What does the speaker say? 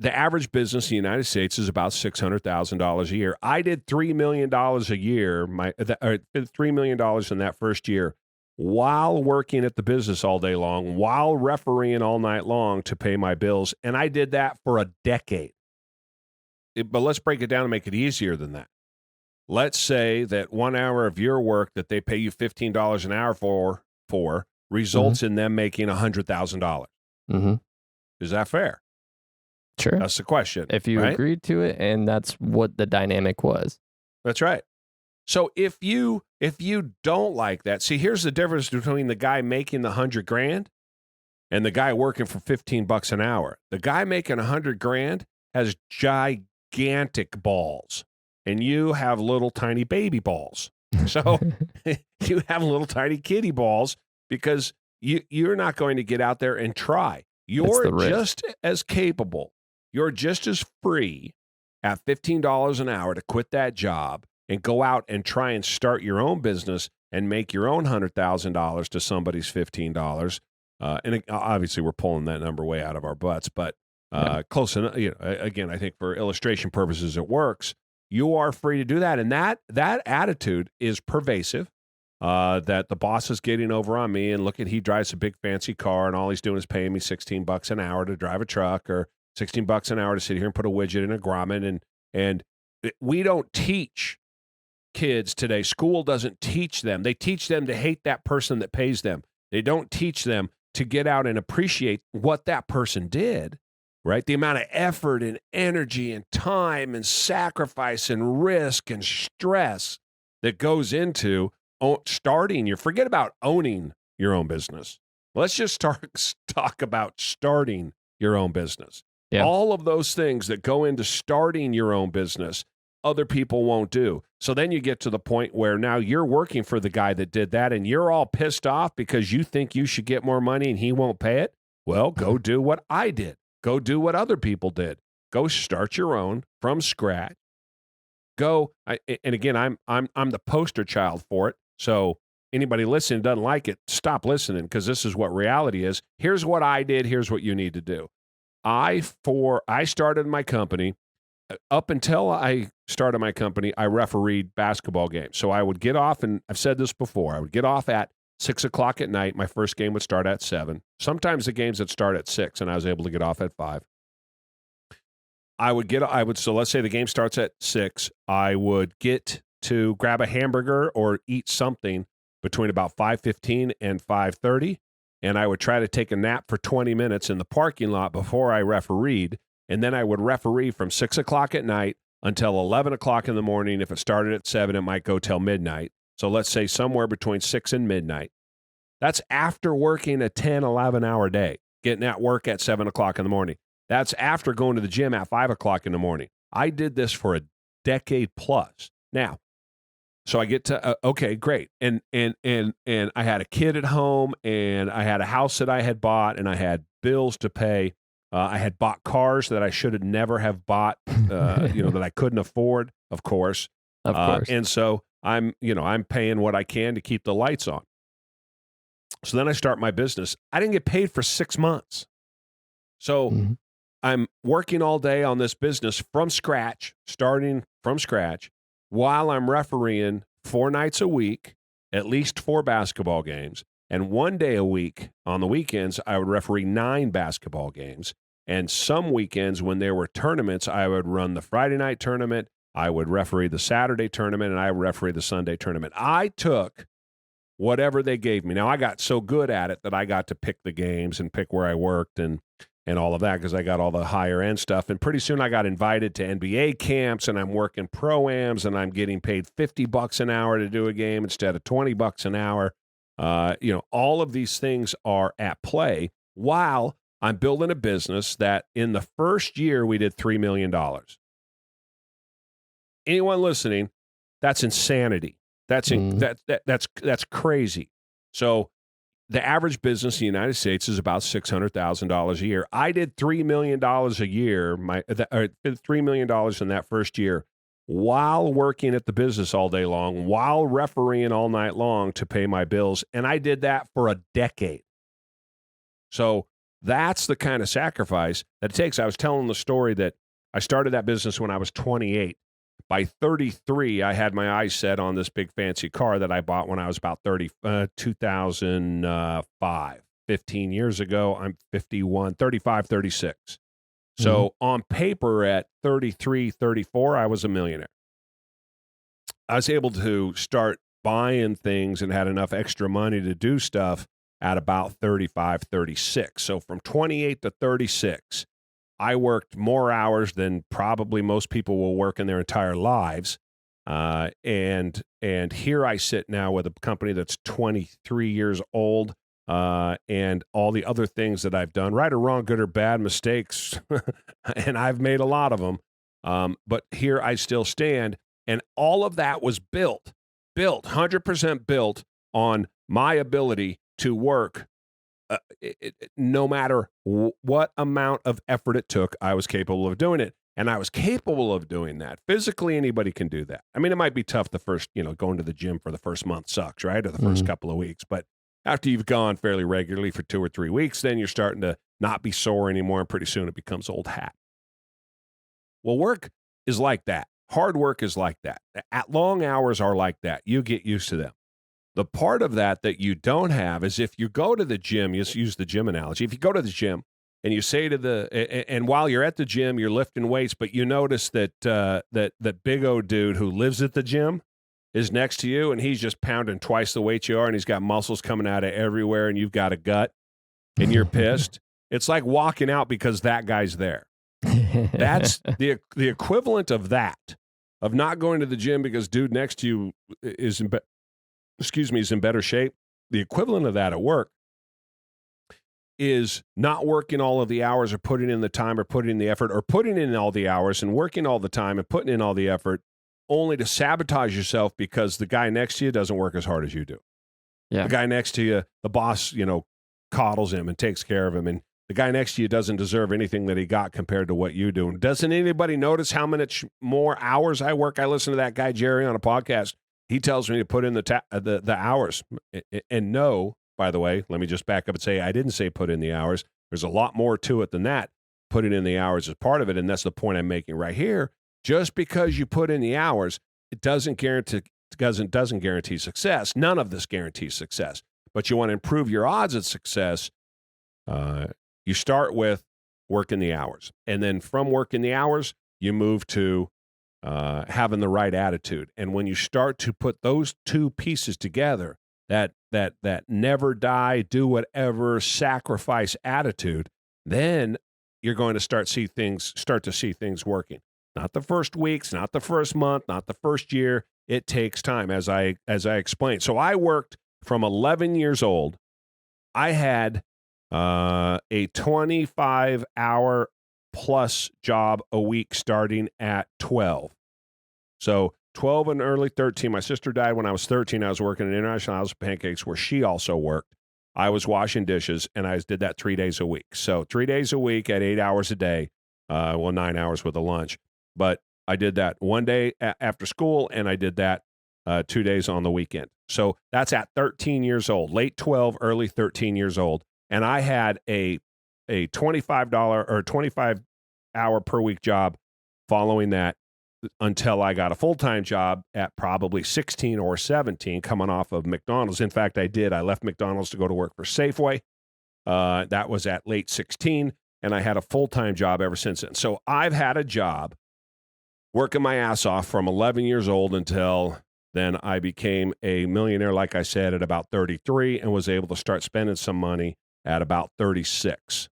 the average business in the United States is about $600,000 a year. I did $3 million a year, $3 million in that first year, while working at the business all day long, while refereeing all night long to pay my bills. And I did that for a decade. But let's break it down and make it easier than that. Let's say that 1 hour of your work that they pay you $15 an hour for results in them making $100,000. Mm-hmm. Is that fair? Sure. That's the question. If you agreed to it, and that's what the dynamic was. That's right. So if you don't like that, see, here's the difference between the guy making the $100,000 and the guy working for $15 an hour. The guy making $100,000 has gigantic balls, and you have little tiny baby balls. So you have little tiny kiddie balls because you're not going to get out there and try. You're just as capable. You're just as free at $15 an hour to quit that job and go out and try and start your own business and make your own $100,000 to somebody's $15. And obviously, we're pulling that number way out of our butts, but close enough. Again, I think for illustration purposes, it works. You are free to do that, and that attitude is pervasive. That the boss is getting over on me, and look at, he drives a big fancy car, and all he's doing is paying me $16 an hour to drive a truck, or $16 an hour to sit here and put a widget in a grommet. And we don't teach kids today. School doesn't teach them. They teach them to hate that person that pays them. They don't teach them to get out and appreciate what that person did, right? The amount of effort and energy and time and sacrifice and risk and stress that goes into forget about owning your own business. Let's just talk about starting your own business. Yeah. All of those things that go into starting your own business, other people won't do. So then you get to the point where now you're working for the guy that did that, and you're all pissed off because you think you should get more money and he won't pay it. Well, go do what I did. Go do what other people did. Go start your own from scratch. And again, I'm the poster child for it. So anybody listening doesn't like it, stop listening, because this is what reality is. Here's what I did. Here's what you need to do. I started my company. Up until I started my company, I refereed basketball games. So I would get off, and I've said this before, I would get off at 6 o'clock at night. My first game would start at 7. Sometimes the games would start at 6, and I was able to get off at 5. So let's say the game starts at 6. I would get to grab a hamburger or eat something between about 5:15 and 5:30, and I would try to take a nap for 20 minutes in the parking lot before I refereed, and then I would referee from 6 o'clock at night until 11 o'clock in the morning. If it started at 7, it might go till midnight. So let's say somewhere between 6 and midnight. That's after working a 10, 11-hour day, getting at work at 7 o'clock in the morning. That's after going to the gym at 5 o'clock in the morning. I did this for a decade plus. Now, so I get to, okay, great. And I had a kid at home, and I had a house that I had bought, and I had bills to pay. I had bought cars that I should have never have bought, that I couldn't afford, of course. Of course. And so I'm paying what I can to keep the lights on. So then I start my business. I didn't get paid for 6 months. So I'm working all day on this business from scratch, starting from scratch, while I'm refereeing 4 nights a week, at least 4 basketball games. And 1 day a week on the weekends, I would referee 9 basketball games. And some weekends when there were tournaments, I would run the Friday night tournament, I would referee the Saturday tournament, and I would referee the Sunday tournament. I took whatever they gave me. Now, I got so good at it that I got to pick the games and pick where I worked and all of that, because I got all the higher end stuff. And pretty soon I got invited to NBA camps, and I'm working pro-ams, and I'm getting paid $50 an hour to do a game instead of $20 an hour. All of these things are at play while I'm building a business that in the first year we did $3 million. Anyone listening, that's insanity. That's crazy. So the average business in the United States is about $600,000 a year. I did $3 million a year, $3 million in that first year, while working at the business all day long, while refereeing all night long to pay my bills. And I did that for a decade. So that's the kind of sacrifice that it takes. I was telling the story that I started that business when I was 28. By 33, I had my eyes set on this big fancy car that I bought when I was about 2005. 15 years ago, I'm 51, 35, 36. So on paper at 33, 34, I was a millionaire. I was able to start buying things and had enough extra money to do stuff at about 35, 36. So from 28 to 36, I worked more hours than probably most people will work in their entire lives. And here I sit now with a company that's 23 years old, and all the other things that I've done, right or wrong, good or bad, mistakes, and I've made a lot of them. But here I still stand, and all of that was built 100% built on my ability to work. No matter what amount of effort it took, I was capable of doing it. And I was capable of doing that. Physically, anybody can do that. I mean, it might be tough the first, going to the gym for the first month sucks, right? Or the first couple of weeks. But after you've gone fairly regularly for 2 or 3 weeks, then you're starting to not be sore anymore. And pretty soon it becomes old hat. Well, work is like that. Hard work is like that. At long hours are like that. You get used to them. The part of that you don't have is if you go to the gym, you use the gym analogy. If you go to the gym and you say and while you're at the gym, you're lifting weights, but you notice that that big old dude who lives at the gym is next to you and he's just pounding twice the weight you are and he's got muscles coming out of everywhere and you've got a gut and you're pissed. It's like walking out because that guy's there. That's the equivalent of that, of not going to the gym because dude next to you is in better shape. The equivalent of that at work is not working all of the hours or putting in the time or putting in the effort or putting in all the hours and working all the time and putting in all the effort only to sabotage yourself because the guy next to you doesn't work as hard as you do. Yeah. The guy next to you, the boss, coddles him and takes care of him. And the guy next to you doesn't deserve anything that he got compared to what you do. And doesn't anybody notice how much more hours I work? I listen to that guy, Jerry, on a podcast. He tells me to put in the hours. And no, by the way, let me just back up and say I didn't say put in the hours. There's a lot more to it than that. Putting in the hours is part of it, and that's the point I'm making right here. Just because you put in the hours, it doesn't guarantee success. None of this guarantees success. But you want to improve your odds of success. You start with working the hours, and then from working the hours, you move to having the right attitude. And when you start to put those two pieces together, that never die, do whatever, sacrifice attitude, then you're going to start to see things working. Not the first weeks, not the first month, not the first year. It takes time, as I explained. So I worked from 11 years old. I had a 25-hour plus job a week starting at 12. So 12 and early 13. My sister died when I was 13. I was working at International House of Pancakes where she also worked. I was washing dishes, and I did that 3 days a week. So 3 days a week at 8 hours a day, 9 hours with a lunch. But I did that one day after school, and I did that 2 days on the weekend. So that's at 13 years old, late 12, early 13 years old. And I had a $25 or 25-hour per week job following that until I got a full-time job at probably 16 or 17 coming off of McDonald's. In fact, I left McDonald's to go to work for Safeway. That was at late 16, and I had a full-time job ever since then. So I've had a job working my ass off from 11 years old until then I became a millionaire, like I said, at about 33 and was able to start spending some money at about 36.